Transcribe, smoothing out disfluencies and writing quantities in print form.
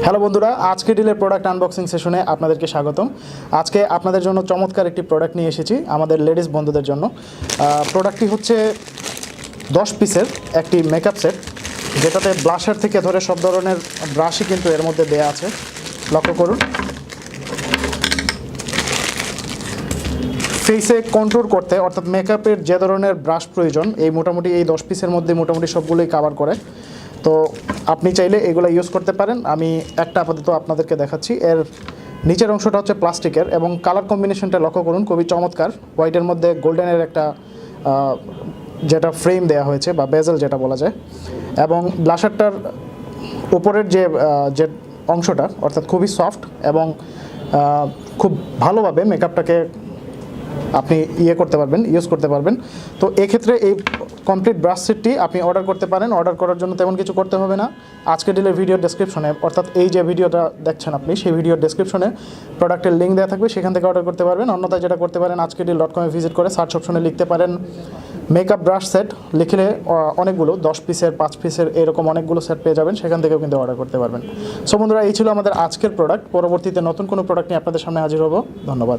Hello বন্ধুরা, আজকে ডিলের product unboxing সেশনে আপনাদেরকে স্বাগতম। আজকে আপনাদের জন্য চমৎকার একটি প্রোডাক্ট নিয়ে এসেছি আমাদের লেডিস বন্ধুদের জন্য। প্রোডাক্টটি হচ্ছে 10 পিসের একটি মেকআপ সেট, যেটাতে ব্লাশার থেকে ধরে সব ধরনের ব্রাশই কিন্তু এর মধ্যে দেয়া আছে। লক্ষ্য করুন, ফেসে কন্ট্রোল করতে অর্থাৎ মেকআপের যে ধরনের ব্রাশ প্রয়োজন এই মোটামুটি এই 10 পিসের মধ্যে মোটামুটি সবগুলোই কভার করে। তো আপনি চাইলে এগুলো ইউজ করতে পারেন। আমি একটা আপাতত আপনাদেরকে দেখাচ্ছি। এর নিচের অংশটা হচ্ছে প্লাস্টিকের এবং কালার কম্বিনেশনটা লক্ষ্য করুন, খুবই চমৎকার। হোয়াইটের মধ্যে গোল্ডেনের একটা যেটা ফ্রেম দেওয়া হয়েছে বা বেজেল যেটা বলা যায়, এবং ব্লাশারটার উপরের যে অংশটা অর্থাৎ খুবই সফট এবং খুব ভালোভাবে মেকআপটাকে আপনি করতে পারবেন, ইউজ করতে পারবেন। তো এক্ষেত্রে এই কমপ্লিট ব্রাশ সেটটি আপনি অর্ডার করতে পারেন। অর্ডার করার জন্য তেমন কিছু করতে হবে না। আজকে ডিলের ভিডিও ডেসক্রিপশনে, অর্থাৎ এই যে ভিডিওটা দেখছেন আপনি, সেই ভিডিওর ডেসক্রিপশনে প্রোডাক্টের লিঙ্ক দেওয়া থাকবে, সেখান থেকে অর্ডার করতে পারবেন। অন্যথায় যেটা করতে পারেন, ajkerdeal.com-এ ভিজিট করে সার্চ অপশনে লিখতে পারেন মেকআপ ব্রাশ সেট, লিখলে অনেকগুলো 10 পিসের 5 পিসের এরকম অনেকগুলো সেট পেয়ে যাবেন, সেখান থেকেও কিন্তু অর্ডার করতে পারবেন। সো বন্ধুরা, এই ছিল আমাদের আজকের প্রোডাক্ট। পরবর্তীতে নতুন কোনো প্রোডাক্ট নিয়ে আপনাদের সামনে হাজির হব। ধন্যবাদ।